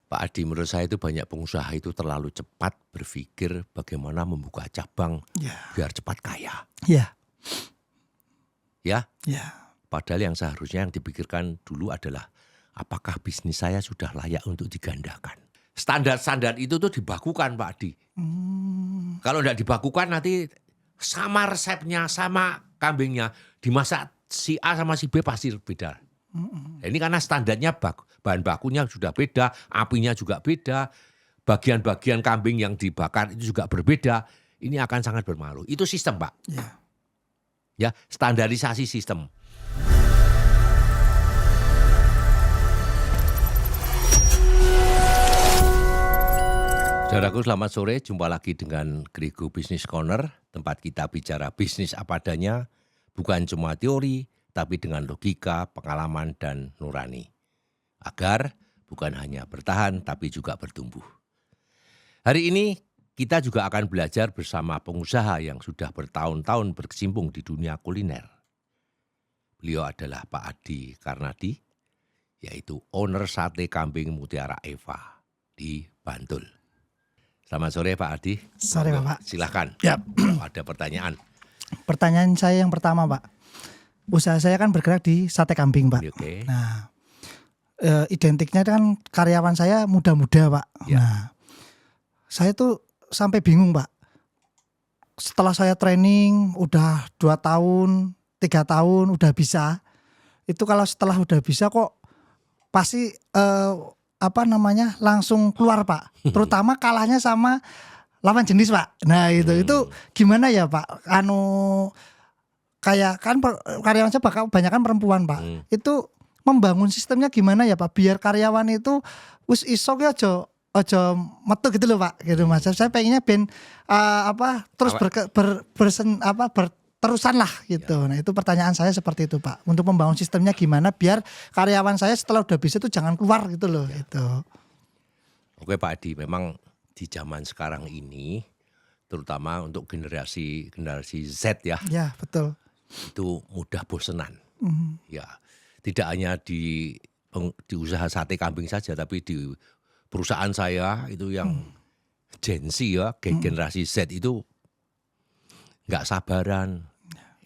Pak Adi, menurut saya itu banyak pengusaha itu terlalu cepat berpikir bagaimana membuka cabang Ya, biar cepat kaya. ya, Ya, ya, padahal yang seharusnya yang dipikirkan dulu adalah apakah bisnis saya sudah layak untuk digandakan. Standar-standar itu tuh dibakukan Pak Adi. Kalau tidak dibakukan nanti sama resepnya, sama kambingnya dimasak si A sama si B pasti beda. Nah, ini karena standarnya bahan bakunya sudah beda, apinya juga beda, bagian-bagian kambing yang dibakar itu juga berbeda. Ini akan sangat bermalu. Itu sistem, Pak. ya. Ya, standarisasi sistem. Saudaraku, selamat sore. Jumpa lagi dengan Grego Business Corner, tempat kita bicara bisnis apa adanya, bukan cuma teori, tapi dengan logika, pengalaman, dan nurani. Agar bukan hanya bertahan, tapi juga bertumbuh. Hari ini kita juga akan belajar bersama pengusaha yang sudah bertahun-tahun berkecimpung di dunia kuliner. Beliau adalah Pak Adi Karnadi, yaitu owner sate kambing Mutiara Eva di Bantul. Selamat sore Pak Adi. Sore Bapak. Silakan. Ya. Kalau ada pertanyaan. Pertanyaan saya yang pertama Pak. Usaha saya kan bergerak di sate kambing Pak. Oke. Nah, identiknya kan karyawan saya muda-muda Pak. Ya. Nah, saya tuh sampai bingung Pak. Setelah saya training udah 2 tahun, 3 tahun udah bisa. Itu kalau setelah udah bisa kok pasti langsung keluar Pak. Terutama kalahnya sama lawan jenis Pak. Nah itu gimana ya Pak? Kayak kan karyawan saya kebanyakan perempuan Pak. Itu membangun sistemnya gimana ya Pak? Biar karyawan itu wis iso ki aja metu gitu loh Pak. Gitu Mas. Saya pengennya terus terusan lah gitu. Ya. Nah itu pertanyaan saya seperti itu Pak. Untuk membangun sistemnya gimana biar karyawan saya setelah udah bisa itu jangan keluar gitu loh. Ya. Gitu. Oke Pak Adi, memang di zaman sekarang ini, terutama untuk generasi Z ya, Ya betul. itu mudah bosenan. Ya, tidak hanya di usaha sate kambing saja, tapi di perusahaan saya itu yang Gen Z ya, generasi Z itu nggak sabaran,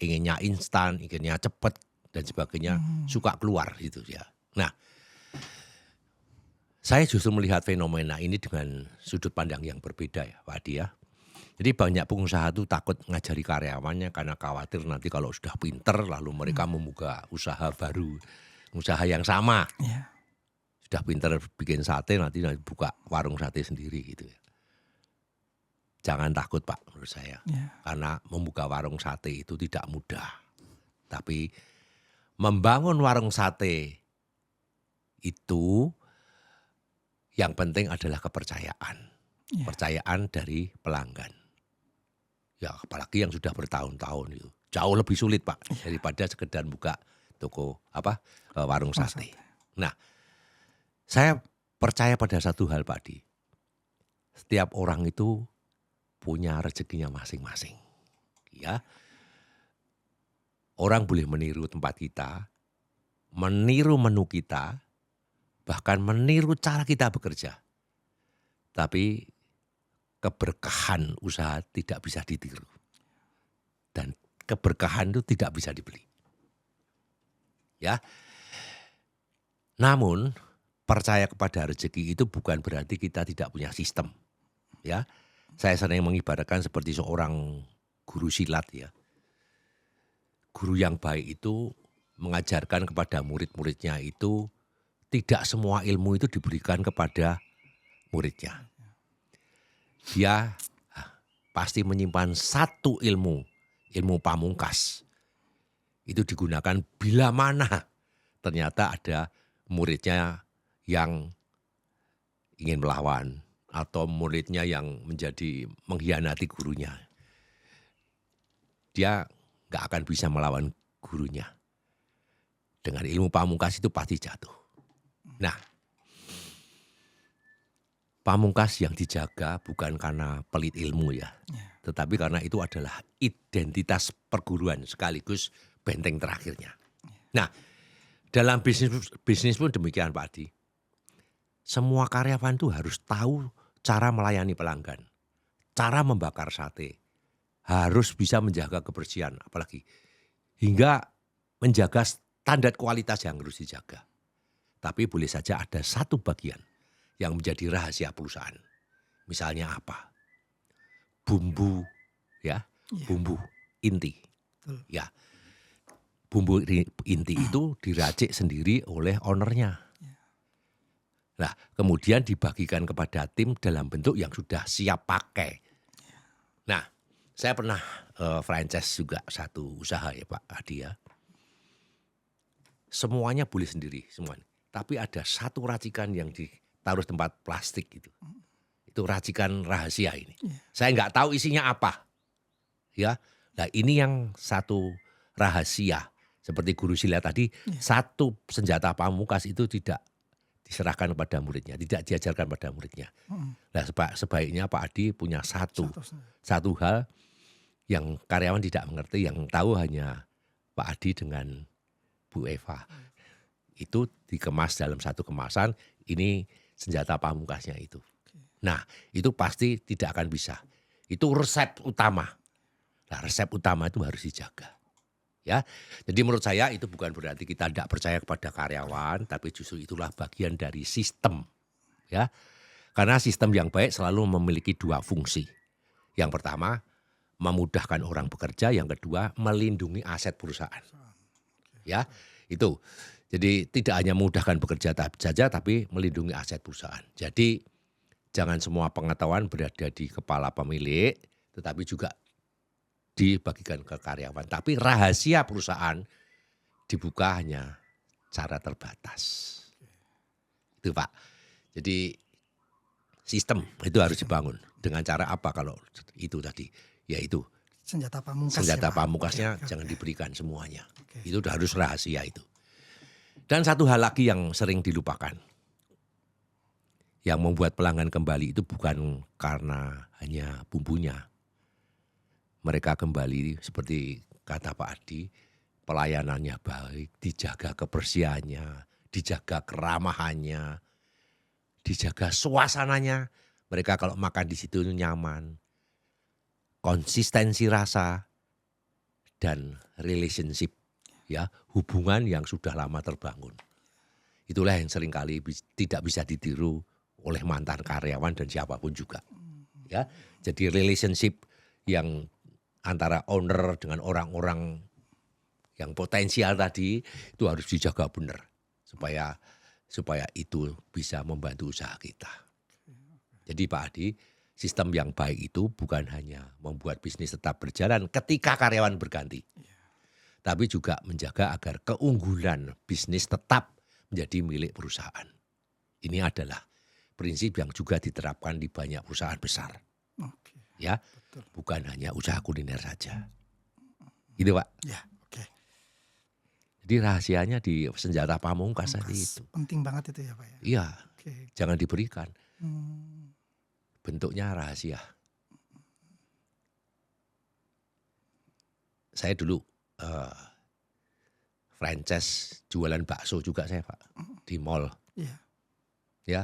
inginnya instan, inginnya cepat dan sebagainya, suka keluar gitu ya. Nah, saya justru melihat fenomena ini dengan sudut pandang yang berbeda ya Pak Adi ya. Jadi banyak pengusaha tuh takut ngajari karyawannya karena khawatir nanti kalau sudah pinter lalu mereka membuka usaha baru, usaha yang sama. Ya. Sudah pinter bikin sate nanti buka warung sate sendiri gitu ya. Jangan takut Pak menurut saya. Ya. Karena membuka warung sate itu tidak mudah. Tapi membangun warung sate itu yang penting adalah kepercayaan. Ya. Kepercayaan dari pelanggan. Ya apalagi yang sudah bertahun-tahun itu. Jauh lebih sulit Pak daripada sekedar buka toko warung sate. Nah, saya percaya pada satu hal Pak Adi. Setiap orang itu punya rezekinya masing-masing. Ya. Orang boleh meniru tempat kita, meniru menu kita, bahkan meniru cara kita bekerja. Tapi keberkahan usaha tidak bisa ditiru. Dan keberkahan itu tidak bisa dibeli. Ya. Namun percaya kepada rezeki itu bukan berarti kita tidak punya sistem. Ya. Saya sering mengibaratkan seperti seorang guru silat ya. Guru yang baik itu mengajarkan kepada murid-muridnya itu tidak semua ilmu itu diberikan kepada muridnya. Dia pasti menyimpan satu ilmu pamungkas. Itu digunakan bila mana ternyata ada muridnya yang ingin melawan atau muridnya yang mengkhianati gurunya. Dia gak akan bisa melawan gurunya. Dengan ilmu pamungkas itu pasti jatuh. Nah, pamungkas yang dijaga bukan karena pelit ilmu ya. Tetapi karena itu adalah identitas perguruan sekaligus benteng terakhirnya. Nah, dalam bisnis pun demikian Pak Adi. semua karyawan tuh harus tahu cara melayani pelanggan, cara membakar sate, harus bisa menjaga kebersihan, apalagi hingga menjaga standar kualitas yang harus dijaga. Tapi boleh saja ada satu bagian yang menjadi rahasia perusahaan. Misalnya apa? Bumbu, ya, Iya. bumbu inti, Betul. ya. Bumbu inti itu diracik sendiri oleh ownernya. Nah, kemudian dibagikan kepada tim dalam bentuk yang sudah siap pakai. Nah, saya pernah franchise juga satu usaha ya Pak Adi ya. Semuanya boleh sendiri, semuanya. Tapi ada satu racikan yang ditaruh tempat plastik gitu. Itu racikan rahasia ini. Saya nggak tahu isinya apa. Ya, nah ini yang satu rahasia. Seperti guru silat tadi, satu senjata pamungkas itu tidak diserahkan kepada muridnya, tidak diajarkan pada muridnya. Nah, sebaiknya Pak Adi punya satu hal yang karyawan tidak mengerti, yang tahu hanya Pak Adi dengan Bu Eva. Itu dikemas dalam satu kemasan, ini senjata pamungkasnya itu. Nah, itu pasti tidak akan bisa. Itu resep utama. Nah, resep utama itu harus dijaga. Ya, jadi menurut saya itu bukan berarti kita tidak percaya kepada karyawan, tapi justru itulah bagian dari sistem. Ya, karena sistem yang baik selalu memiliki dua fungsi. Yang pertama, memudahkan orang bekerja. Yang kedua, melindungi aset perusahaan. Ya, itu. Jadi tidak hanya memudahkan bekerja saja, tapi melindungi aset perusahaan. Jadi jangan semua pengetahuan berada di kepala pemilik, tetapi juga dibagikan ke karyawan. Tapi rahasia perusahaan dibuka hanya cara terbatas. Itu Pak. Jadi sistem itu harus dibangun. Dengan cara apa kalau itu tadi? Yaitu Senjata pamungkas. senjata ya, Pak? pamungkasnya Oke. jangan diberikan semuanya. Oke. Itu harus rahasia itu. Dan satu hal lagi yang sering dilupakan. Yang membuat pelanggan kembali itu bukan karena hanya bumbunya. Mereka kembali seperti kata Pak Adi, pelayanannya baik, dijaga kebersihannya, dijaga keramahannya, dijaga suasananya. Mereka kalau makan di situ nyaman, konsistensi rasa, dan relationship, ya, hubungan yang sudah lama terbangun. Itulah yang seringkali tidak bisa ditiru oleh mantan karyawan dan siapapun juga. Ya, jadi relationship yang antara owner dengan orang-orang yang potensial tadi itu harus dijaga benar supaya itu bisa membantu usaha kita. Jadi Pak Adi, sistem yang baik itu bukan hanya membuat bisnis tetap berjalan ketika karyawan berganti, tapi juga menjaga agar keunggulan bisnis tetap menjadi milik perusahaan. Ini adalah prinsip yang juga diterapkan di banyak perusahaan besar. Oke. Ya, Betul. bukan hanya usaha kuliner saja. Gitu Pak. Ya, oke. Jadi rahasianya di senjata pamungkas tadi Pamungkas. itu. Penting banget itu ya Pak ya. Iya, Oke. jangan diberikan. Hmm. Bentuknya rahasia. Saya dulu franchise jualan bakso juga saya Pak di mall. Iya. Ya,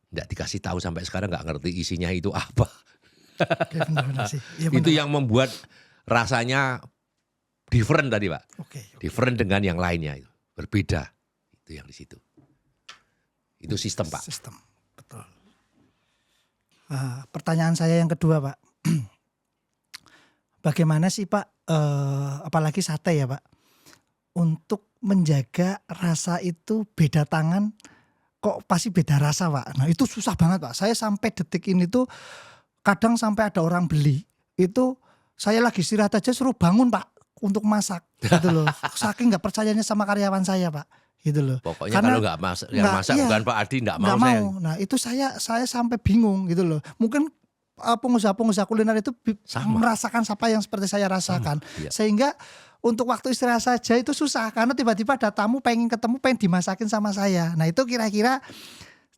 nggak dikasih tahu sampai sekarang nggak ngerti isinya itu apa. Oke, benar-benar sih. Iya, Itu benar, yang membuat rasanya different tadi Pak. Pak. Oke. Different dengan yang lainnya itu. Berbeda. Itu yang di situ. Itu sistem Pak. Sistem. Betul. Pertanyaan saya yang kedua Pak. Bagaimana sih Pak, apalagi sate ya Pak, untuk menjaga rasa itu beda tangan kok pasti beda rasa Pak. Nah itu susah banget Pak. Saya sampai detik ini tuh kadang sampai ada orang beli itu saya lagi istirahat aja suruh bangun Pak untuk masak gitu loh. Saking nggak percayanya sama karyawan saya Pak gitu loh. Pokoknya Karena kalau nggak masak, yang masak iya, bukan Pak Adi nggak mau nggak saya. mau. Nah itu saya sampai bingung gitu loh. Mungkin pengusaha-pengusaha kuliner itu Sama. merasakan apa yang seperti saya rasakan. Iya. Sehingga untuk waktu istirahat saja itu susah karena tiba-tiba ada tamu pengen ketemu, pengen dimasakin sama saya. Nah itu kira-kira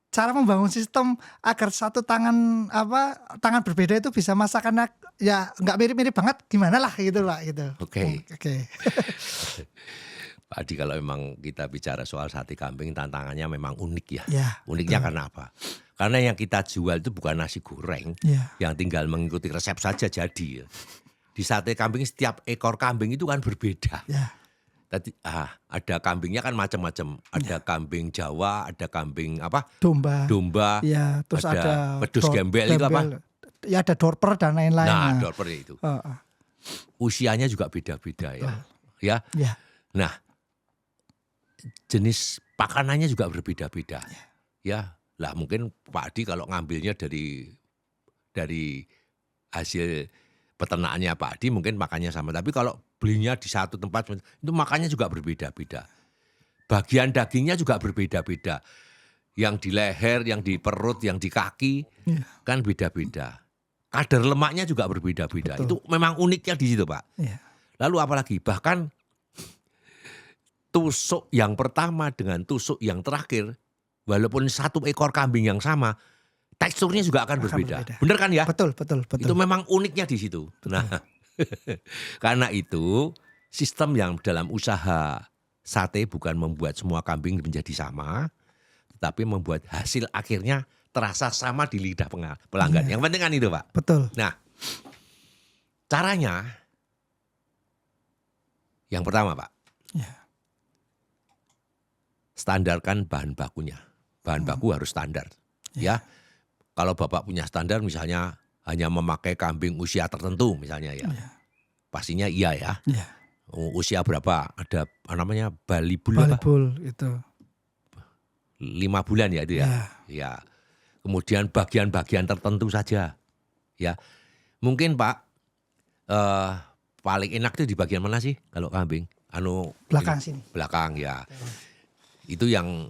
cara membangun sistem agar satu tangan berbeda itu bisa masakan ya nggak mirip-mirip banget gimana lah gitu Pak gitu. Oke. Oke. Pak Adi, kalau memang kita bicara soal sate kambing tantangannya memang unik ya. Ya, Uniknya betul. karena apa? Karena yang kita jual itu bukan nasi goreng Ya, yang tinggal mengikuti resep saja jadi. Di sate kambing setiap ekor kambing itu kan berbeda. ya, Tadi ada kambingnya kan macam-macam. Ada kambing Jawa, ada kambing apa? domba. Domba, Ya, terus ada pedus gembel itu apa? Ya ada dorper dan lain-lain. Nah, dorper itu. Heeh. Usianya juga beda-beda ya. Ya. Ya, Nah, jenis pakanannya juga berbeda-beda. Ya, lah mungkin Pak Adi kalau ngambilnya dari hasil peternakannya Pak Adi mungkin makannya sama. Tapi kalau belinya di satu tempat itu makannya juga berbeda-beda. Bagian dagingnya juga berbeda-beda. Yang di leher, yang di perut, yang di kaki ya, kan beda-beda. Kadar lemaknya juga berbeda-beda. Betul. Itu memang uniknya di situ, Pak. ya, Lalu apalagi bahkan tusuk yang pertama dengan tusuk yang terakhir, walaupun satu ekor kambing yang sama, teksturnya juga akan berbeda. Bener kan ya? betul. Itu memang uniknya di situ. Nah, karena itu sistem yang dalam usaha sate bukan membuat semua kambing menjadi sama, tetapi membuat hasil akhirnya terasa sama di lidah pelanggan. Yang penting kan itu, Pak. Betul. Nah, caranya yang pertama, Pak, Ya, standarkan bahan bakunya. Bahan baku harus standar. Ya, kalau Bapak punya standar misalnya hanya memakai kambing usia tertentu misalnya ya. Pastinya iya ya. ya. Usia berapa? Ada namanya Bali Bull apa? Balibul itu. 5 bulan ya itu ya. Ya. Kemudian bagian-bagian tertentu saja. Ya. Mungkin Pak paling enak itu di bagian mana sih kalau kambing? Belakang sini. Belakang ya. Itu yang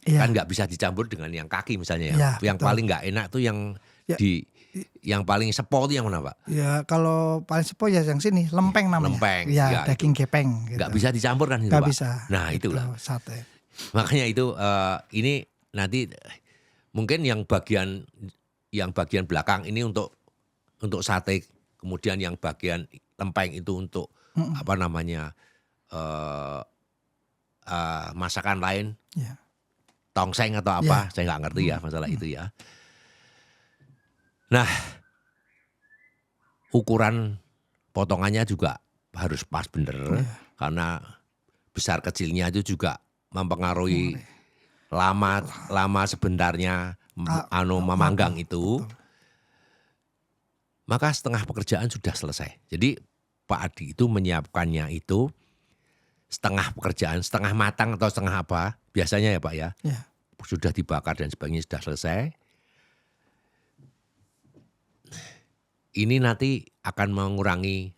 Iya. kan nggak bisa dicampur dengan yang kaki misalnya ya. Iya, Yang betul. paling nggak enak tuh yang Ya. yang paling sepo itu yang mana, Pak? Ya kalau paling sepo ya yang sini lempeng namanya. Lempeng, Ya, ya, daging gepeng gitu. Nggak bisa dicampur kan itu, Nggak Pak? bisa. Nah, Itu itulah. sate. Makanya itu ini nanti mungkin yang bagian belakang ini untuk sate, kemudian yang bagian lempeng itu untuk apa namanya masakan lain, Ya. tongseng atau apa, saya nggak ngerti ya masalah itu ya. Nah, ukuran potongannya juga harus pas bener karena besar kecilnya itu juga mempengaruhi lama sebentarnya memanggang itu. Maka setengah pekerjaan sudah selesai. Jadi Pak Adi itu menyiapkannya itu setengah pekerjaan, setengah matang atau setengah apa biasanya ya Pak ya. Ya. Sudah dibakar dan sebagainya sudah selesai. Ini nanti akan mengurangi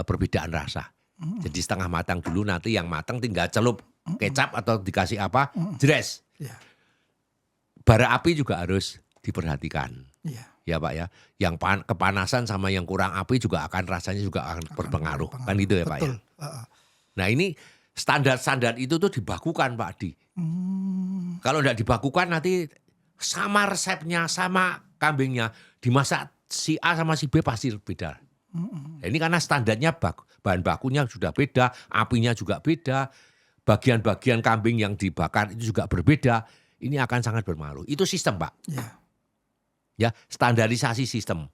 perbedaan rasa. Jadi setengah matang dulu, nanti yang matang tinggal celup kecap atau dikasih apa, jres. Ya. Bara api juga harus diperhatikan. Iya. Ya Pak ya. Yang kepanasan sama yang kurang api juga rasanya juga akan berpengaruh. Kan gitu ya Pak ya. Betul. Nah ini standar-standar itu tuh dibakukan Pak Adi. Kalau tidak dibakukan nanti sama resepnya, sama kambingnya dimasak si A sama si B pasti beda. Nah, ini karena standarnya bahan bakunya sudah beda, apinya juga beda, bagian-bagian kambing yang dibakar itu juga berbeda. Ini akan sangat berpengaruh. Itu sistem Pak. Ya. Ya, standarisasi sistem.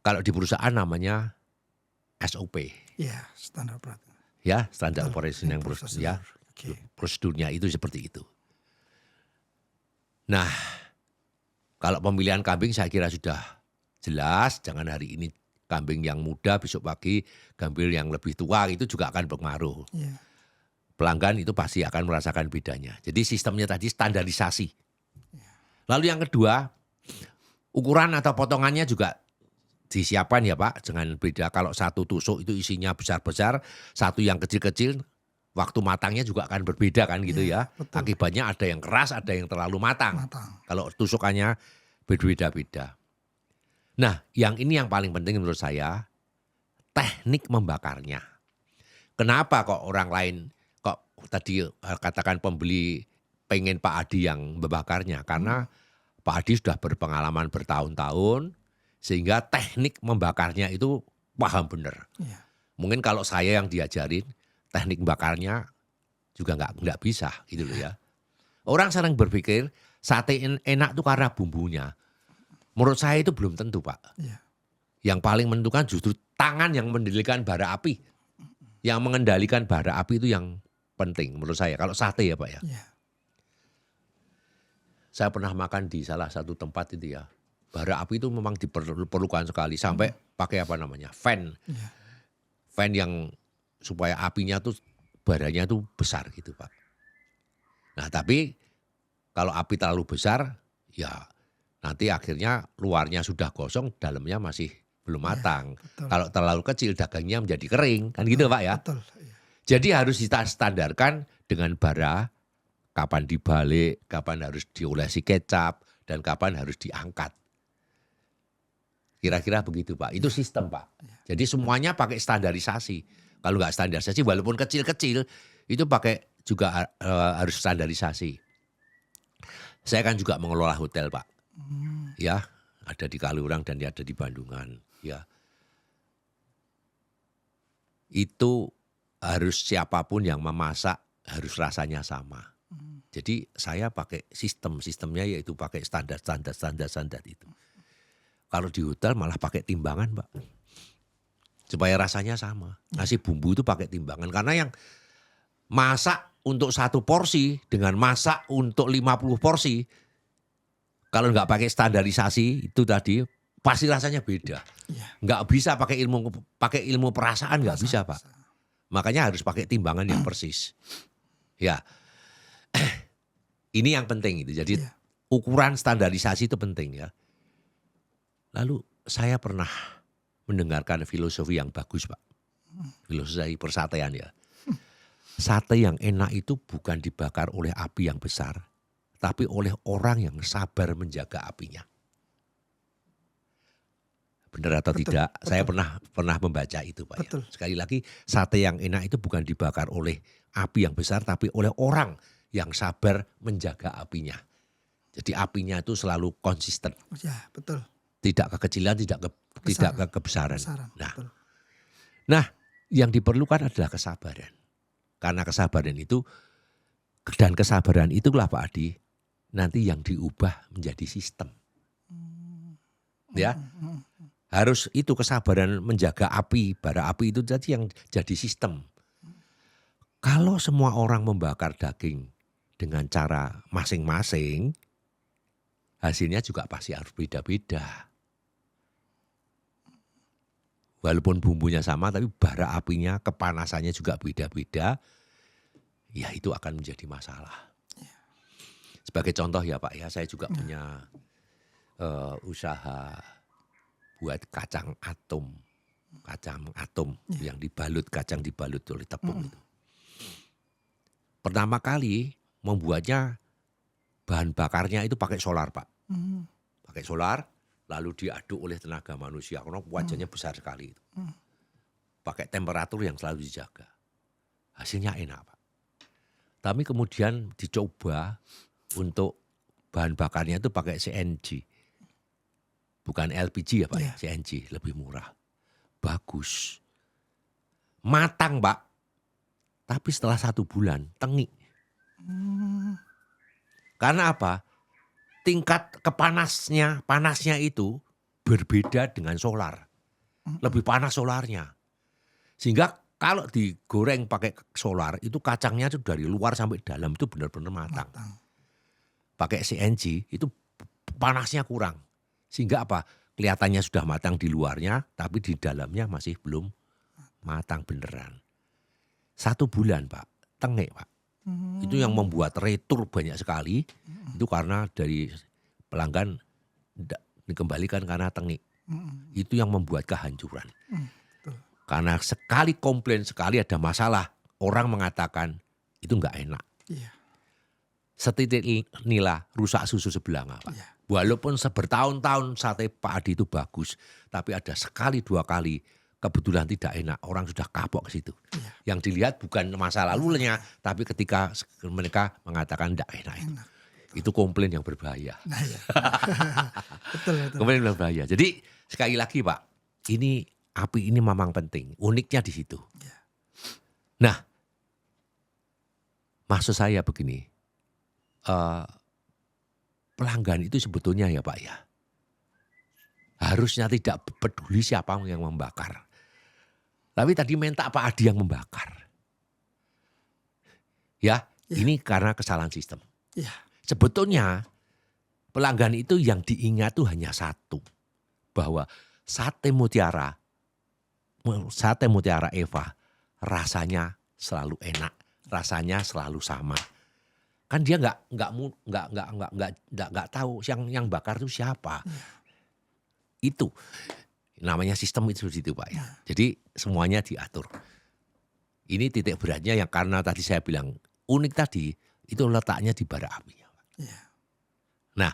Kalau di perusahaan namanya SOP. Ya, standar berat. Ya, standar operation yang prosedur. ya. Oke. Prosedurnya itu seperti itu. Nah, kalau pemilihan kambing saya kira sudah jelas. Jangan hari ini kambing yang muda, besok pagi kambing yang lebih tua itu juga akan berpengaruh. Ya. Pelanggan itu pasti akan merasakan bedanya. Jadi sistemnya tadi standarisasi. Lalu yang kedua, ukuran atau potongannya juga disiapkan ya Pak. Jangan beda kalau satu tusuk itu isinya besar-besar, satu yang kecil-kecil, waktu matangnya juga akan berbeda kan gitu ya. Betul. Akibatnya ada yang keras, ada yang terlalu matang. Kalau tusukannya berbeda-beda. Nah, yang ini yang paling penting menurut saya, teknik membakarnya. Kenapa kok orang lain, kok tadi katakan pembeli pengen Pak Adi yang membakarnya? Karena Pak Adi sudah berpengalaman bertahun-tahun, sehingga teknik membakarnya itu paham benar. Ya. Mungkin kalau saya yang diajarin teknik bakarnya juga nggak bisa gitu loh ya. Orang sering berpikir sate enak tuh karena bumbunya. Menurut saya itu belum tentu, Pak. Iya. Yang paling menentukan justru tangan yang mengendalikan bara api. Yang mengendalikan bara api itu yang penting menurut saya. Kalau sate ya Pak ya. Iya. Saya pernah makan di salah satu tempat itu ya. Bara api itu memang diperlukan sekali. Sampai pakai apa namanya, fan. Iya. Fan yang supaya apinya tuh baranya tuh besar gitu Pak. Nah tapi kalau api terlalu besar ya nanti akhirnya luarnya sudah gosong, dalamnya masih belum matang. Betul. Kalau terlalu kecil dagangnya menjadi kering, kan gitu Pak ya. Betul. Iya. Jadi harus kita standarkan dengan bara, kapan dibalik, kapan harus diolesi kecap, dan kapan harus diangkat. Kira-kira begitu Pak, itu sistem Pak. Jadi semuanya pakai standarisasi. Kalau nggak standarisasi walaupun kecil-kecil, itu pakai juga harus standarisasi. Saya kan juga mengelola hotel Pak. Ya, ada di Kaliurang dan ada di Bandungan. Ya, itu harus siapapun yang memasak harus rasanya sama. Jadi saya pakai sistemnya yaitu pakai standar itu. Kalau di hotel malah pakai timbangan Pak, supaya rasanya sama. Ngasih bumbu itu pakai timbangan karena yang masak untuk 1 porsi dengan masak untuk 50 porsi. Kalau nggak pakai standarisasi itu tadi pasti rasanya beda. Iya. Nggak bisa pakai ilmu perasaan nggak bisa Pak. Makanya harus pakai timbangan yang persis. Ya, ini yang penting itu. Jadi Iya. ukuran standarisasi itu penting ya. Lalu saya pernah mendengarkan filosofi yang bagus Pak. Filosofi persatean ya. Sate yang enak itu bukan dibakar oleh api yang besar, tapi oleh orang yang sabar menjaga apinya. Benar atau Betul, tidak? betul. Saya pernah membaca itu Pak. Ya. Betul. Sekali lagi, sate yang enak itu bukan dibakar oleh api yang besar, tapi oleh orang yang sabar menjaga apinya. Jadi apinya itu selalu konsisten, Ya, betul. tidak kekecilan, tidak kebesaran. Betul. Nah, yang diperlukan adalah kesabaran. Karena kesabaran itu dan kesabaran itulah Pak Adi nanti yang diubah menjadi sistem. Ya. Harus itu kesabaran menjaga api, bara api itu jadi yang jadi sistem. Kalau semua orang membakar daging dengan cara masing-masing, hasilnya juga pasti harus beda-beda. Walaupun bumbunya sama tapi bara apinya, kepanasannya juga beda-beda, ya itu akan menjadi masalah. Sebagai contoh ya Pak ya, saya juga punya usaha buat kacang atom yang dibalut, kacang dibalut oleh tepung itu. Pertama kali membuatnya bahan bakarnya itu pakai solar Pak. Pakai solar lalu diaduk oleh tenaga manusia karena wajannya besar sekali itu. Pakai temperatur yang selalu dijaga. Hasilnya enak Pak. Tapi kemudian dicoba untuk bahan bakarnya itu pakai CNG. Bukan LPG ya Pak, Iya. CNG lebih murah. Bagus. Matang Pak. Tapi setelah 1 bulan tengik. Karena apa? Tingkat panasnya itu berbeda dengan solar. Lebih panas solarnya. Sehingga kalau digoreng pakai solar itu kacangnya itu dari luar sampai dalam itu benar-benar matang. Pakai CNG itu panasnya kurang. Sehingga apa? Kelihatannya sudah matang di luarnya tapi di dalamnya masih belum matang beneran. 1 bulan Pak, tengek Pak. Itu yang membuat retur banyak sekali. Itu karena dari pelanggan dikembalikan karena tengik. Itu yang membuat kehancuran. Karena sekali komplain, sekali ada masalah, orang mengatakan itu enggak enak. Iya. Setitik nila rusak susu sebelah Pak. Iya. Walaupun bertahun-tahun sate Pak Adi itu bagus, tapi ada sekali 2 kali kebetulan tidak enak, orang sudah kapok ke situ. Iya. Yang dilihat bukan masa lalunya, tapi ketika mereka mengatakan tidak enak itu. Itu komplain yang berbahaya. Nah, iya. Betul. Komplain yang berbahaya. Jadi sekali lagi Pak, ini api ini memang penting. Uniknya di situ. Ya. Nah, maksud saya begini, pelanggan itu sebetulnya ya Pak ya, harusnya tidak peduli siapa yang membakar. Tapi tadi minta Pak Adi yang membakar. Ya, ini karena kesalahan sistem. Ya. Sebetulnya pelanggan itu yang diingat tuh hanya satu. Bahwa sate mutiara Eva rasanya selalu enak, rasanya selalu sama. Kan dia nggak tahu yang bakar itu siapa. Itu namanya sistem itu di situ Pak ya. Jadi semuanya diatur. Ini titik beratnya yang karena tadi saya bilang unik tadi itu letaknya di bara apinya. Ya. Nah,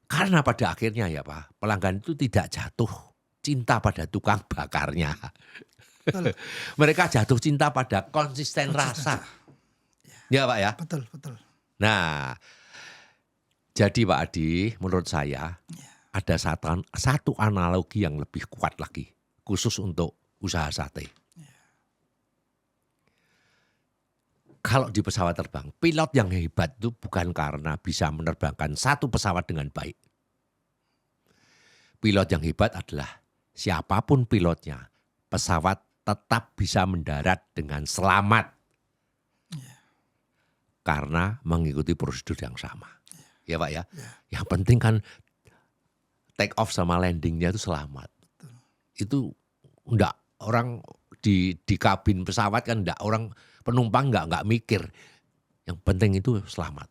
karena pada akhirnya ya Pak, pelanggan itu tidak jatuh cinta pada tukang bakarnya. Mereka jatuh cinta pada konsisten rasa. Ya Pak ya. Betul, betul. Nah, jadi Pak Adi, menurut saya ada satu analogi yang lebih kuat lagi, khusus untuk usaha sate. Kalau di pesawat terbang, pilot yang hebat itu bukan karena bisa menerbangkan satu pesawat dengan baik. Pilot yang hebat adalah siapapun pilotnya, pesawat tetap bisa mendarat dengan selamat. Karena mengikuti prosedur yang sama. Ya Pak ya. Yang penting kan take off sama landingnya itu selamat. Itu enggak orang di kabin pesawat kan enggak orang penumpang enggak mikir. Yang penting itu selamat.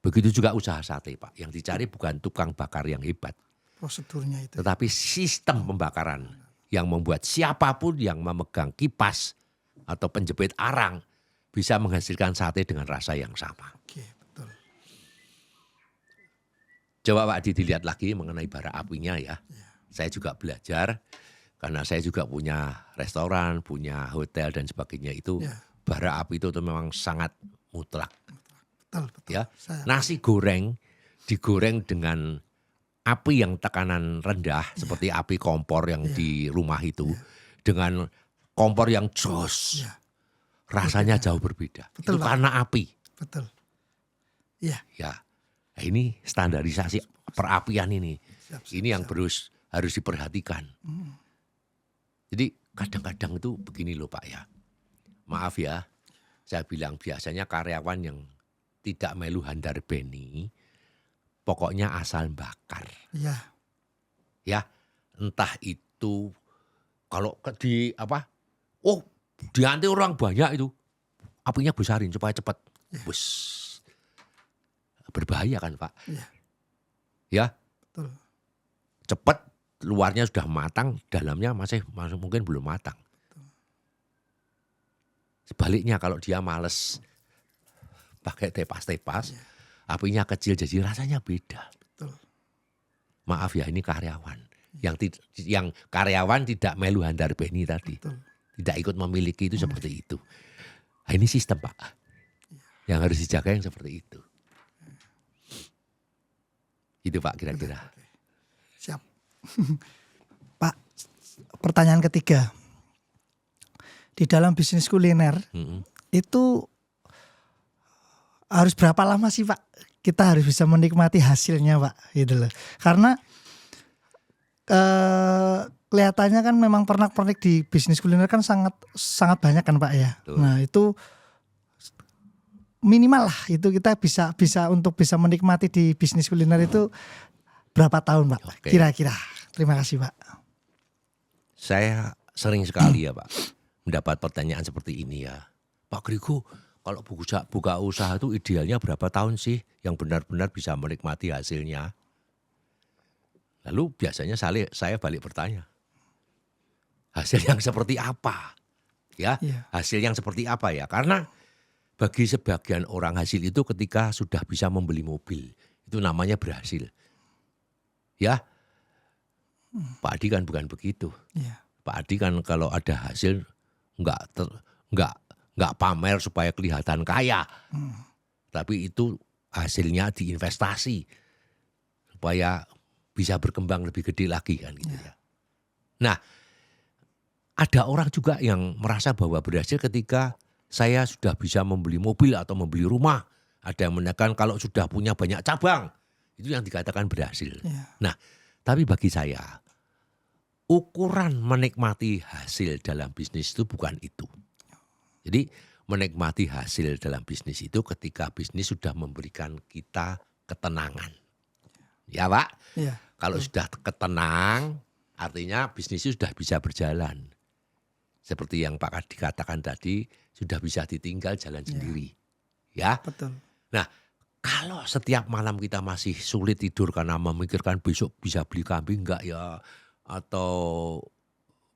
Begitu juga usaha sate Pak. Yang dicari bukan tukang bakar yang hebat. Prosedurnya itu. Tetapi sistem pembakaran yang membuat siapapun yang memegang kipas atau penjepit arang bisa menghasilkan sate dengan rasa yang sama. Oke, betul. Coba Pak Adi dilihat lagi mengenai bara apinya ya. Saya juga belajar karena saya juga punya restoran, punya hotel dan sebagainya itu. Bara api itu memang sangat mutlak. Betul. Ya. Nasi goreng digoreng dengan api yang tekanan rendah seperti api kompor yang di rumah itu dengan kompor yang jos. Rasanya jauh berbeda. Betul, itu Pak. karena api. Betul. Iya. Ya. Nah, ini standarisasi perapian ini. Ini yang harus diperhatikan. Jadi kadang-kadang itu begini loh Pak ya. Maaf ya. Saya bilang biasanya karyawan yang tidak melu handar beni, pokoknya asal bakar. Iya. Ya. Entah itu kalau dianti orang banyak itu apinya besarin supaya cepat. Bus. Berbahaya kan Pak? Ya. Betul. Cepat, luarnya sudah matang, dalamnya masih mungkin belum matang. Sebaliknya kalau dia males pakai tepas-tepas, apinya kecil jadi rasanya beda. Betul. Maaf ya ini karyawan. Yang karyawan tidak melu handar beni tadi. Betul. Tidak ikut memiliki itu seperti itu. Nah, ini sistem Pak. Yang harus dijaga yang seperti itu. Itu Pak kira-kira. Oke. Siap. Pak, pertanyaan ketiga. Di dalam bisnis kuliner itu harus berapa lama sih Pak kita harus bisa menikmati hasilnya Pak? Gitu loh. Karena kelihatannya kan memang pernak-pernik di bisnis kuliner kan sangat banyak kan Pak ya. Betul. Nah itu minimal lah itu kita bisa untuk bisa menikmati di bisnis kuliner itu berapa tahun Pak? Oke. Kira-kira. Terima kasih Pak. Saya sering sekali ya Pak mendapat pertanyaan seperti ini ya. Pak Grigo kalau buka usaha itu idealnya berapa tahun sih yang benar-benar bisa menikmati hasilnya? Lalu biasanya saya balik bertanya, hasil yang seperti apa? Ya, hasil yang seperti apa ya? Karena bagi sebagian orang hasil itu ketika sudah bisa membeli mobil, itu namanya berhasil. Ya, Pak Adi kan bukan begitu. Pak Adi kan kalau ada hasil nggak pamer supaya kelihatan kaya, tapi itu hasilnya diinvestasi supaya bisa berkembang lebih gede lagi kan gitu ya. Nah, ada orang juga yang merasa bahwa berhasil ketika saya sudah bisa membeli mobil atau membeli rumah. Ada yang menekan kalau sudah punya banyak cabang, itu yang dikatakan berhasil. Iya. Nah, tapi bagi saya, ukuran menikmati hasil dalam bisnis itu bukan itu. Jadi menikmati hasil dalam bisnis itu ketika bisnis sudah memberikan kita ketenangan. Ya Pak, Iya. kalau sudah ketenang artinya bisnis itu sudah bisa berjalan. Seperti yang Pak Kadi katakan tadi, sudah bisa ditinggal jalan sendiri. Ya. Betul. Nah, kalau setiap malam kita masih sulit tidur karena memikirkan besok bisa beli kambing enggak ya, atau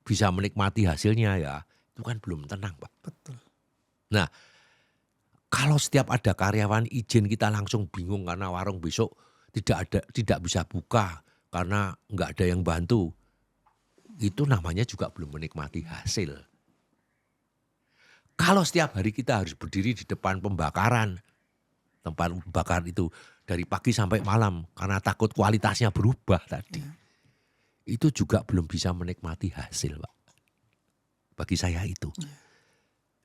bisa menikmati hasilnya ya, itu kan belum tenang Pak. Betul. Nah, kalau setiap ada karyawan izin kita langsung bingung karena warung besok tidak bisa buka karena enggak ada yang bantu. Itu namanya juga belum menikmati hasil. Kalau setiap hari kita harus berdiri di depan pembakaran, tempat bakar itu dari pagi sampai malam karena takut kualitasnya berubah tadi. Itu juga belum bisa menikmati hasil, Pak. Bagi saya itu.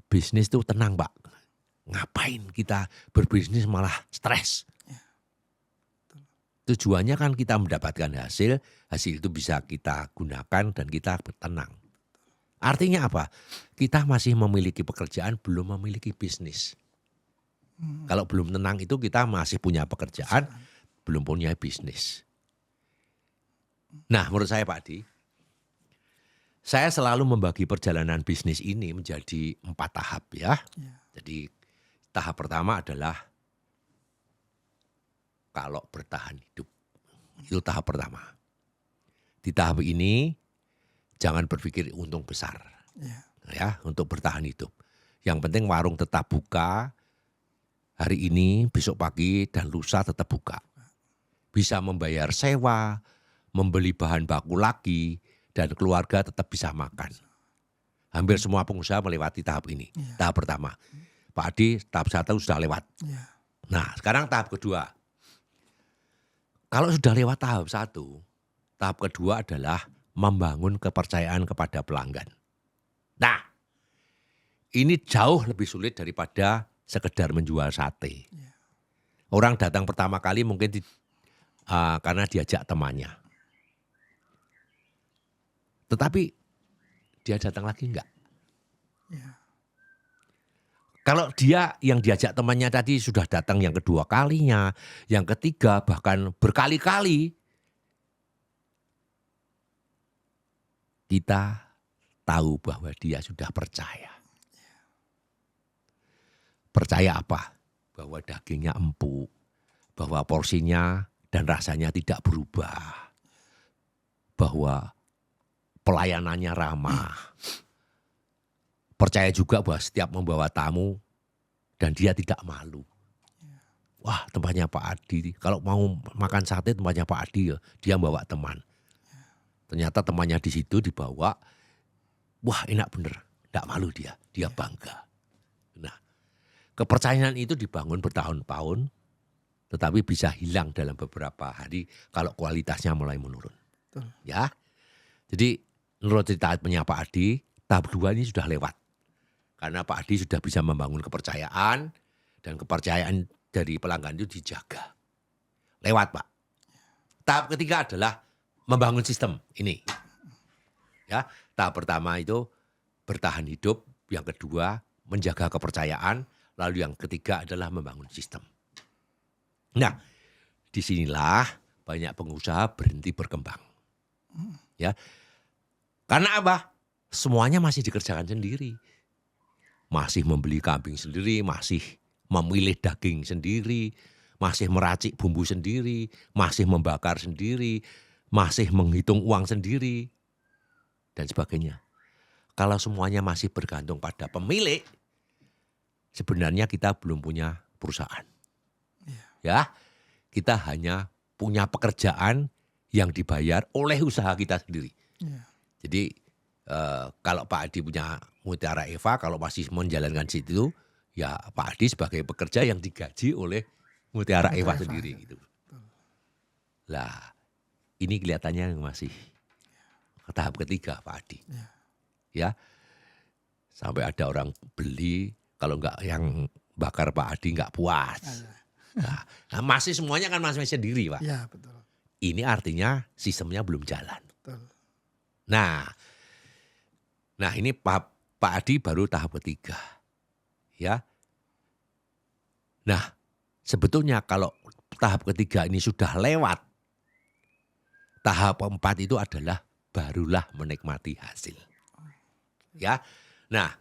Bisnis itu tenang, Pak. Ngapain kita berbisnis malah stres? Tujuannya kan kita mendapatkan hasil itu bisa kita gunakan dan kita tenang. Artinya apa? Kita masih memiliki pekerjaan, belum memiliki bisnis. Kalau belum tenang itu kita masih punya pekerjaan, belum punya bisnis. Nah, menurut saya Pak Adi, saya selalu membagi perjalanan bisnis ini menjadi 4 tahap ya. Jadi tahap pertama adalah kalau bertahan hidup. Itu tahap pertama. Di tahap ini jangan berpikir untung besar. Ya, untuk bertahan hidup. Yang penting warung tetap buka. Hari ini, besok pagi, dan lusa tetap buka. Bisa membayar sewa, membeli bahan baku lagi, dan keluarga tetap bisa makan. Hampir semua pengusaha melewati tahap ini. Tahap pertama. Pak Adi, tahap 1 sudah lewat. Nah, sekarang tahap kedua. Kalau sudah lewat tahap 1, tahap kedua adalah membangun kepercayaan kepada pelanggan. Nah, ini jauh lebih sulit daripada sekedar menjual sate. Orang datang pertama kali mungkin karena diajak temannya. Tetapi dia datang lagi enggak? Kalau dia yang diajak temannya tadi sudah datang yang kedua kalinya, yang ketiga bahkan berkali-kali, kita tahu bahwa dia sudah percaya. Percaya apa? Bahwa dagingnya empuk, bahwa porsinya dan rasanya tidak berubah, bahwa pelayanannya ramah. Percaya juga bahwa setiap membawa tamu dan dia tidak malu. Wah, tempatnya Pak Adi, kalau mau makan sate tempatnya Pak Adi ya, dia bawa teman. Ternyata temannya di situ dibawa, wah enak bener, tidak malu dia bangga. Nah, kepercayaan itu dibangun bertahun-tahun, tetapi bisa hilang dalam beberapa hari kalau kualitasnya mulai menurun. Ya, jadi menurut cerita Pak Adi, tahap 2 ini sudah lewat. Karena Pak Adi sudah bisa membangun kepercayaan dan kepercayaan dari pelanggan itu dijaga. Lewat Pak. Tahap ketiga adalah membangun sistem ini. Ya, tahap pertama itu bertahan hidup, yang kedua menjaga kepercayaan, lalu yang ketiga adalah membangun sistem. Nah, disinilah banyak pengusaha berhenti berkembang. Ya, karena apa? Semuanya masih dikerjakan sendiri. Masih membeli kambing sendiri, masih memilih daging sendiri, masih meracik bumbu sendiri, masih membakar sendiri, masih menghitung uang sendiri, dan sebagainya. Kalau semuanya masih bergantung pada pemilik, sebenarnya kita belum punya perusahaan. Ya, kita hanya punya pekerjaan yang dibayar oleh usaha kita sendiri. Jadi kalau Pak Adi punya Mutiara Eva, kalau masih menjalankan situ, ya Pak Adi sebagai pekerja yang digaji oleh Mutiara Eva sendiri gitu. Lah, ini kelihatannya masih tahap ketiga Pak Adi. Ya. Ya, sampai ada orang beli, kalau nggak yang bakar Pak Adi nggak puas. Nah, masih semuanya kan masing sendiri Pak. Ya, betul. Ini artinya sistemnya belum jalan. Betul. Nah ini Pak Adi baru tahap ketiga. Ya. Nah, sebetulnya kalau tahap ketiga ini sudah lewat, tahap keempat itu adalah barulah menikmati hasil. Ya. Nah,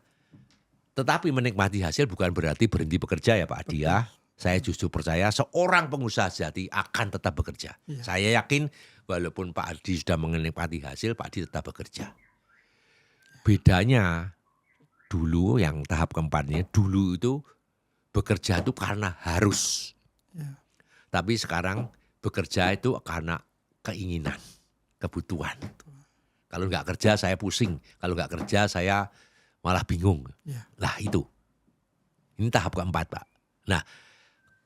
tetapi menikmati hasil bukan berarti berhenti bekerja ya Pak Adi ya. Saya justru percaya seorang pengusaha sejati akan tetap bekerja. Iya. Saya yakin walaupun Pak Adi sudah menikmati hasil, Pak Adi tetap bekerja. Bedanya dulu yang tahap keempatnya, dulu itu bekerja itu karena harus. Ya. Tapi sekarang bekerja itu karena keinginan, kebutuhan. Kalau nggak kerja saya pusing, kalau nggak kerja saya malah bingung. Ya. Lah itu, ini tahap keempat Pak. Nah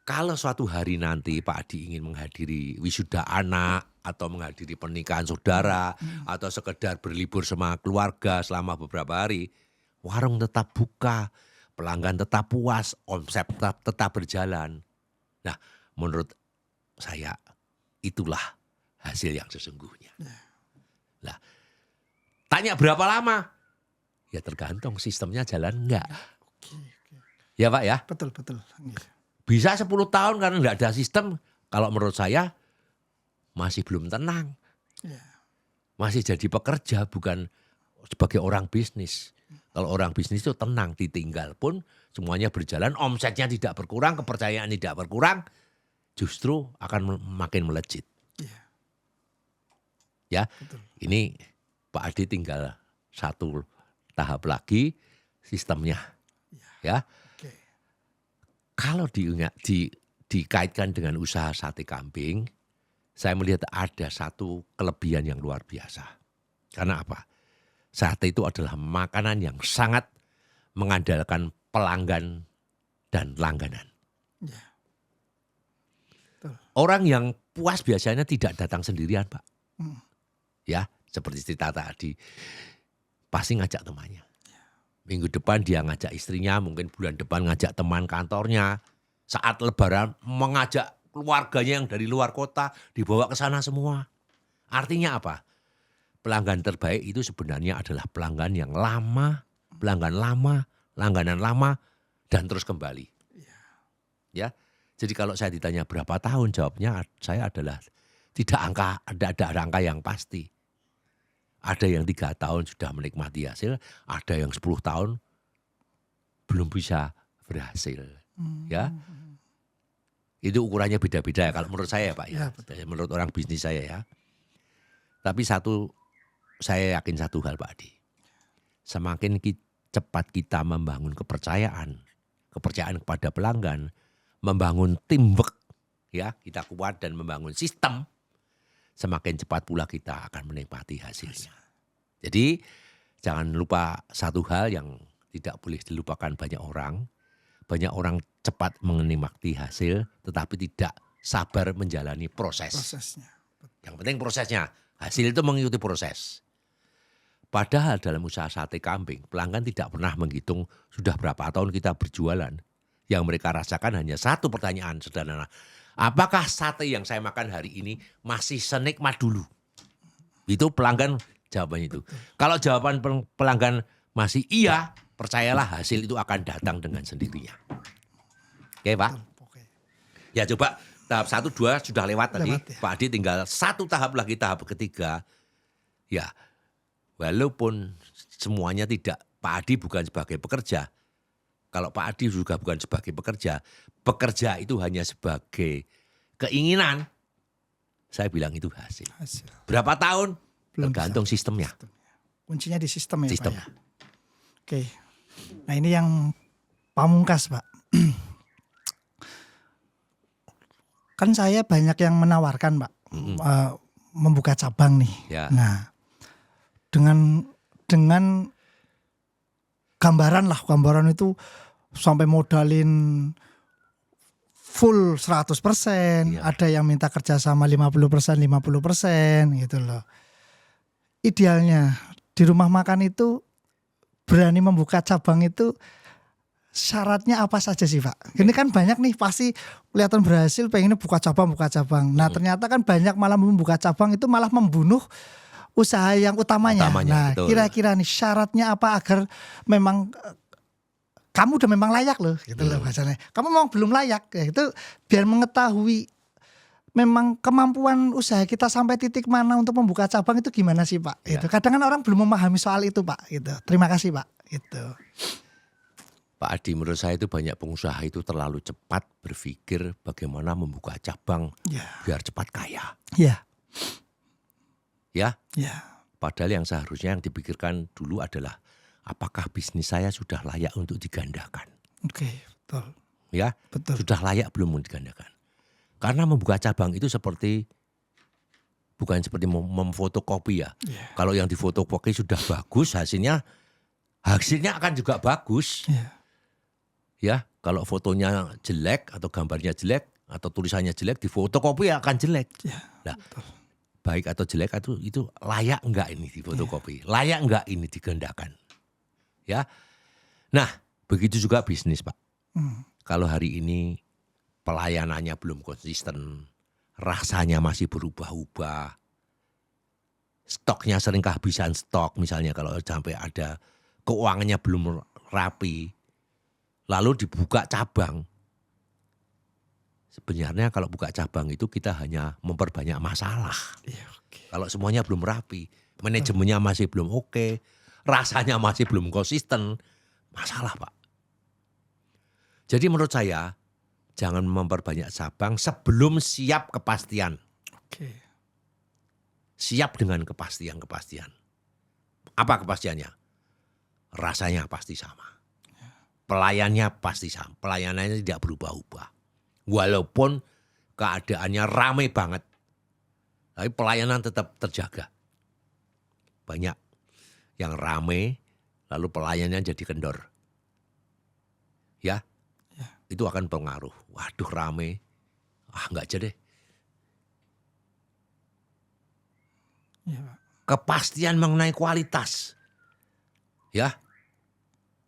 kalau suatu hari nanti Pak Adi ingin menghadiri wisuda anak atau menghadiri pernikahan saudara atau sekedar berlibur sama keluarga selama beberapa hari, warung tetap buka, pelanggan tetap puas, omset tetap berjalan. Nah menurut saya itulah hasil yang sesungguhnya. Nah, tanya berapa lama? Ya tergantung sistemnya jalan enggak. Oke. Ya Pak ya. Betul. Iya. Bisa 10 tahun karena enggak ada sistem. Kalau menurut saya masih belum tenang. Ya. Masih jadi pekerja bukan sebagai orang bisnis. Kalau orang bisnis itu tenang, ditinggal pun semuanya berjalan, omsetnya tidak berkurang, kepercayaan tidak berkurang, justru akan makin melejit. Iya. Ya, Betul. ini Pak Adi tinggal satu tahap lagi sistemnya. Ya, Oke. kalau dikaitkan dengan usaha sate kambing, saya melihat ada satu kelebihan yang luar biasa. Karena apa? Sate itu adalah makanan yang sangat mengandalkan pelanggan dan langganan. Ya. Betul. Orang yang puas biasanya tidak datang sendirian, Pak. Ya, seperti cerita tadi. Pasti ngajak temannya. Minggu depan dia ngajak istrinya, mungkin bulan depan ngajak teman kantornya. Saat lebaran mengajak keluarganya yang dari luar kota dibawa ke sana semua. Artinya apa? Pelanggan terbaik itu sebenarnya adalah pelanggan yang lama, pelanggan lama, langganan lama, dan terus kembali. Ya, jadi kalau saya ditanya berapa tahun, jawabnya saya adalah tidak ada angka yang pasti. Ada yang 3 tahun sudah menikmati hasil, ada yang 10 tahun belum bisa berhasil. Ya, itu ukurannya beda-beda ya kalau menurut saya Pak ya. Menurut orang bisnis saya ya. Tapi saya yakin satu hal Pak Adi. Semakin cepat kita membangun kepercayaan kepada pelanggan, membangun teamwork, ya kita kuat dan membangun sistem, semakin cepat pula kita akan menikmati hasilnya. Jadi jangan lupa satu hal yang tidak boleh dilupakan banyak orang. Banyak orang cepat menikmati hasil, tetapi tidak sabar menjalani prosesnya. Yang penting prosesnya, hasil itu mengikuti proses. Padahal dalam usaha sate kambing, pelanggan tidak pernah menghitung sudah berapa tahun kita berjualan. Yang mereka rasakan hanya satu pertanyaan sederhana. Apakah sate yang saya makan hari ini masih senikmat dulu? Itu pelanggan jawabannya itu. Kalau jawaban pelanggan masih iya, percayalah hasil itu akan datang dengan sendirinya. Oke Pak? Ya coba tahap 1, 2 sudah lewat tadi. Ya. Pak Adi tinggal satu tahap lagi, tahap ketiga. Ya, walaupun semuanya tidak, Pak Adi bukan sebagai pekerja. Kalau Pak Adi juga bukan sebagai pekerja itu hanya sebagai keinginan. Saya bilang itu hasil. Berapa tahun? Tergantung sistemnya. Kuncinya di sistem ya Sistem. Pak ya. Oke. Nah ini yang pamungkas Pak. Kan saya banyak yang menawarkan Pak. Membuka cabang nih. Ya. Nah dengan gambaran itu sampai modalin full 100%, ya. Ada yang minta kerjasama 50% gitu loh. idealnya di rumah makan itu berani membuka cabang itu syaratnya apa saja sih Pak? Ini kan banyak nih pasti kelihatan berhasil pengennya buka cabang. Nah ternyata kan banyak malah membuka cabang itu malah membunuh usaha yang utamanya. Nah betul. kira-kira nih syaratnya apa agar memang kamu udah memang layak loh gitu loh bahasanya. Kamu memang belum layak ya itu biar mengetahui memang kemampuan usaha kita sampai titik mana untuk membuka cabang itu gimana sih Pak? Ya. Gitu. Kadang kan orang belum memahami soal itu Pak. Gitu. Terima kasih Pak. Gitu. Pak Adi, menurut saya itu banyak pengusaha itu terlalu cepat berpikir bagaimana membuka cabang biar cepat kaya. Ya. Ya, Ya. padahal yang seharusnya yang dipikirkan dulu adalah apakah bisnis saya sudah layak untuk digandakan. Oke, betul. Ya, Betul. sudah layak belum untuk digandakan. Karena membuka cabang itu bukan seperti memfotokopi ya. Yeah. Kalau yang difotokopi sudah bagus hasilnya akan juga bagus. Yeah. Ya, kalau fotonya jelek atau gambarnya jelek atau tulisannya jelek, difotokopi akan jelek. Yeah. Nah, baik atau jelek itu layak enggak ini difotokopi? Layak enggak ini digandakan? Ya. Nah, begitu juga bisnis, Pak. Kalau hari ini pelayanannya belum konsisten, rasanya masih berubah-ubah, stoknya sering kehabisan stok misalnya kalau sampai ada keuangannya belum rapi, lalu dibuka cabang. Sebenarnya kalau buka cabang itu kita hanya memperbanyak masalah. Kalau semuanya belum rapi, manajemennya masih belum oke, rasanya masih belum konsisten, masalah Pak. Jadi menurut saya jangan memperbanyak cabang sebelum siap kepastian. Siap dengan kepastian. Apa kepastiannya? Rasanya pasti sama. Pelayannya pasti sama. Pelayanannya tidak berubah-ubah. Walaupun keadaannya ramai banget. Tapi pelayanan tetap terjaga. Banyak yang ramai lalu pelayanannya jadi kendor. Ya. Itu akan pengaruh. Waduh ramai. Enggak aja deh. Kepastian mengenai kualitas. Ya.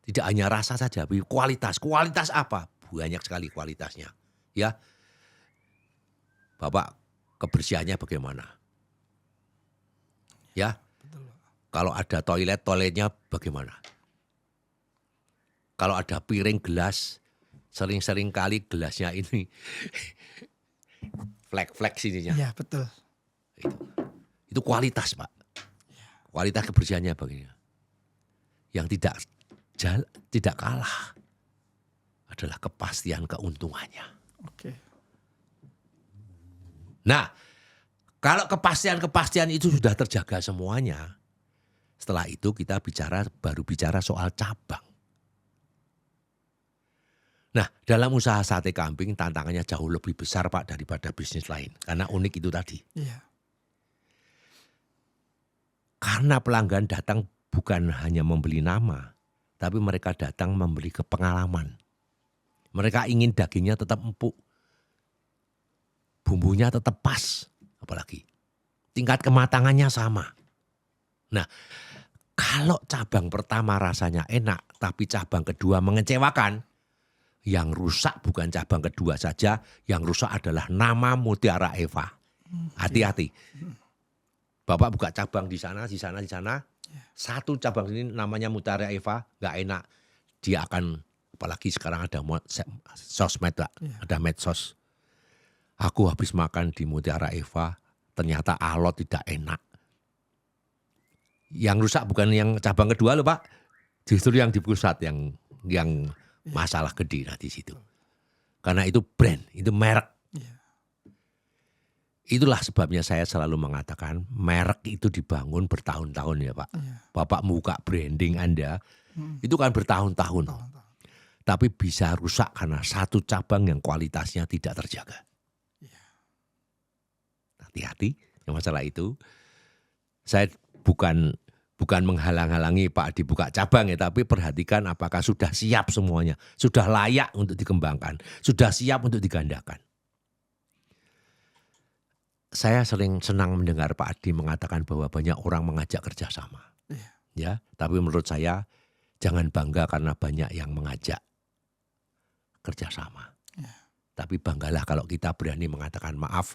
Tidak hanya rasa saja, tapi kualitas. Kualitas apa? Banyak sekali kualitasnya. Ya. Bapak kebersihannya bagaimana? Ya. Kalau ada toiletnya bagaimana? Kalau ada piring gelas, sering-sering kali gelasnya ini flek-flek sininya. Ya, betul. Itu kualitas, Pak. Kualitas kebersihannya bagaimana? Yang tidak kalah adalah kepastian keuntungannya. Nah, kalau kepastian itu sudah terjaga semuanya, setelah itu kita baru bicara soal cabang. Nah, dalam usaha sate kambing tantangannya jauh lebih besar Pak daripada bisnis lain. Karena unik itu tadi. Karena pelanggan datang bukan hanya membeli nama, tapi mereka datang membeli pengalaman. Mereka ingin dagingnya tetap empuk. Bumbunya tetap pas, apalagi tingkat kematangannya sama. Nah, kalau cabang pertama rasanya enak, tapi cabang kedua mengecewakan, yang rusak bukan cabang kedua saja, yang rusak adalah nama Mutiara Eva. Hati-hati. Bapak buka cabang di sana. Satu cabang ini namanya Mutiara Eva, nggak enak. Dia akan, apalagi sekarang ada sosmed, ada medsos. Aku habis makan di Mutiara Eva, ternyata alot tidak enak. Yang rusak bukan yang cabang kedua loh Pak, justru yang di pusat yang masalah gede di situ. Karena itu brand, itu merek. Itulah sebabnya saya selalu mengatakan merek itu dibangun bertahun-tahun ya Pak. Bapak buka branding Anda, itu kan bertahun-tahun. Tapi bisa rusak karena satu cabang yang kualitasnya tidak terjaga. Hati-hati yang masalah itu. Saya bukan menghalang-halangi Pak Adi buka cabang ya, tapi perhatikan apakah sudah siap semuanya. Sudah layak untuk dikembangkan. Sudah siap untuk digandakan. Saya sering senang mendengar Pak Adi mengatakan bahwa banyak orang mengajak kerjasama. Iya. Ya, tapi menurut saya jangan bangga karena banyak yang mengajak kerjasama. Iya. Tapi banggalah kalau kita berani mengatakan maaf,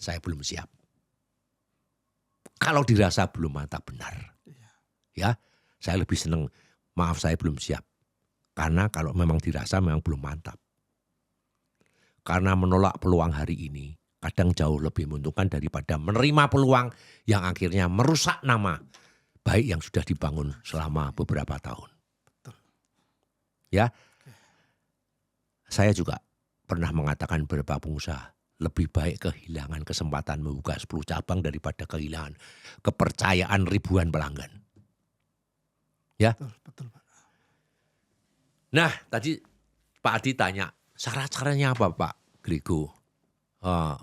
saya belum siap. Kalau dirasa belum mantap benar. Iya. Ya, saya lebih senang maaf saya belum siap. Karena kalau memang dirasa memang belum mantap. Karena menolak peluang hari ini kadang jauh lebih menguntungkan daripada menerima peluang yang akhirnya merusak nama baik yang sudah dibangun selama beberapa tahun. Betul. Ya, saya juga pernah mengatakan beberapa pengusaha lebih baik kehilangan kesempatan membuka 10 cabang daripada kehilangan kepercayaan ribuan pelanggan. Ya. Betul, Pak. Nah, tadi Pak Adi tanya, syarat-syaratnya apa Pak Grego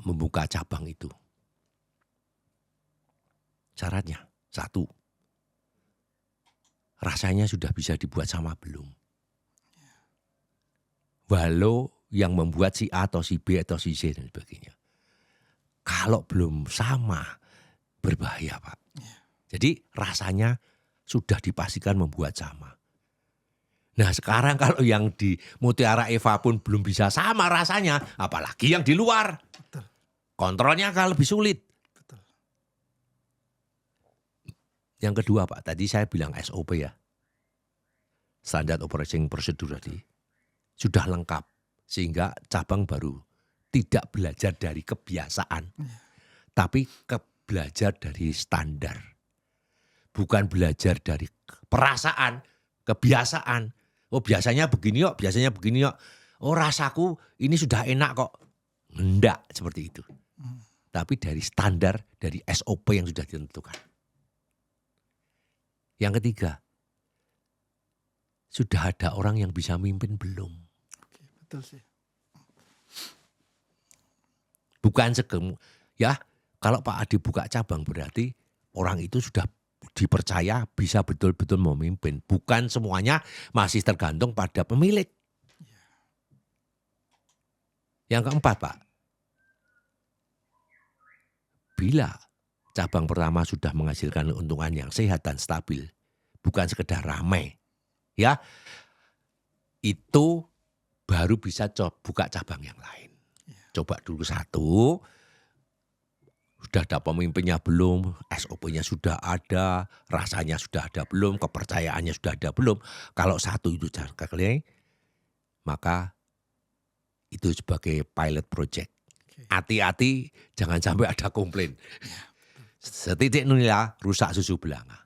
membuka cabang itu? Syaratnya, 1, rasanya sudah bisa dibuat sama belum? Walau yang membuat si A atau si B atau si C dan sebagainya. Kalau belum sama, berbahaya Pak. Jadi rasanya sudah dipastikan membuat sama. Nah sekarang kalau yang di Mutiara Eva pun belum bisa sama rasanya, apalagi yang di luar. Betul. Kontrolnya akan lebih sulit. Betul. Yang kedua Pak, tadi saya bilang SOP ya. Standard Operating Procedure tadi. Sudah lengkap. Sehingga cabang baru tidak belajar dari kebiasaan. Tapi belajar dari standar. Bukan belajar dari perasaan, kebiasaan. Oh biasanya begini yuk, biasanya begini yuk. Oh rasaku ini sudah enak kok. Enggak seperti itu. Tapi dari standar, dari SOP yang sudah ditentukan. Yang ketiga, sudah ada orang yang bisa mimpin belum? Oke, betul sih. Bukan ya kalau Pak Adi buka cabang berarti orang itu sudah dipercaya bisa betul-betul memimpin. Bukan semuanya masih tergantung pada pemilik. Yang keempat Pak, bila cabang pertama sudah menghasilkan keuntungan yang sehat dan stabil, bukan sekedar ramai, ya, itu baru bisa buka cabang yang lain. Coba dulu 1, sudah ada pemimpinnya belum, SOP-nya sudah ada, rasanya sudah ada belum, kepercayaannya sudah ada belum. Kalau 1 itu kalian, maka itu sebagai pilot project. Hati-hati jangan sampai ada komplain. Setitik nila rusak susu belanga.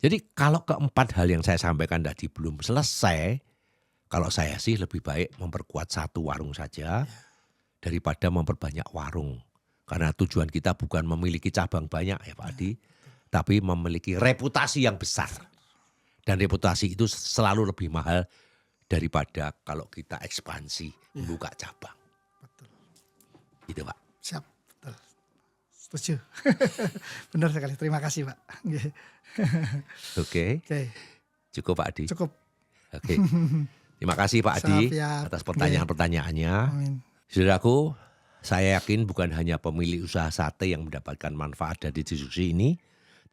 Jadi kalau keempat hal yang saya sampaikan tadi belum selesai, kalau saya sih lebih baik memperkuat 1 warung saja daripada memperbanyak warung. Karena tujuan kita bukan memiliki cabang banyak ya Pak Adi, tapi memiliki reputasi yang besar. Dan reputasi itu selalu lebih mahal daripada kalau kita ekspansi membuka cabang. Betul. Gitu Pak. Siap, betul. Setuju. Benar sekali. Terima kasih Pak. Oke. Cukup Pak Adi. Cukup. Oke. Terima kasih Pak Adi atas pertanyaan-pertanyaannya. Amin. Saudaraku, saya yakin bukan hanya pemilik usaha sate yang mendapatkan manfaat dari diskusi ini,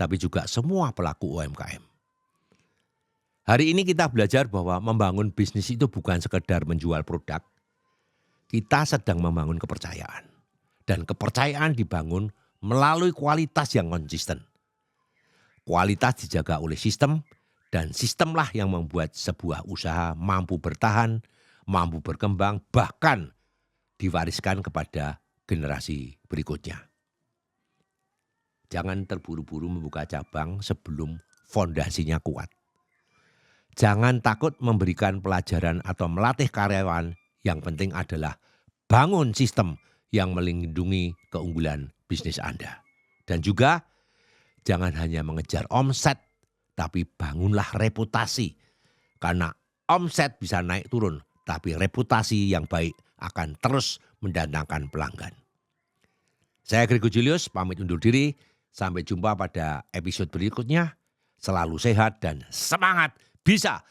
tapi juga semua pelaku UMKM. Hari ini kita belajar bahwa membangun bisnis itu bukan sekedar menjual produk. Kita sedang membangun kepercayaan. Dan kepercayaan dibangun melalui kualitas yang konsisten. Kualitas dijaga oleh sistem, dan sistemlah yang membuat sebuah usaha mampu bertahan, mampu berkembang, bahkan diwariskan kepada generasi berikutnya. Jangan terburu-buru membuka cabang sebelum fondasinya kuat. Jangan takut memberikan pelajaran atau melatih karyawan. Yang penting adalah bangun sistem yang melindungi keunggulan bisnis Anda. Dan juga jangan hanya mengejar omset, tapi bangunlah reputasi. Karena omset bisa naik turun, tapi reputasi yang baik akan terus mendatangkan pelanggan. Saya Grego Julius, pamit undur diri. Sampai jumpa pada episode berikutnya. Selalu sehat dan semangat bisa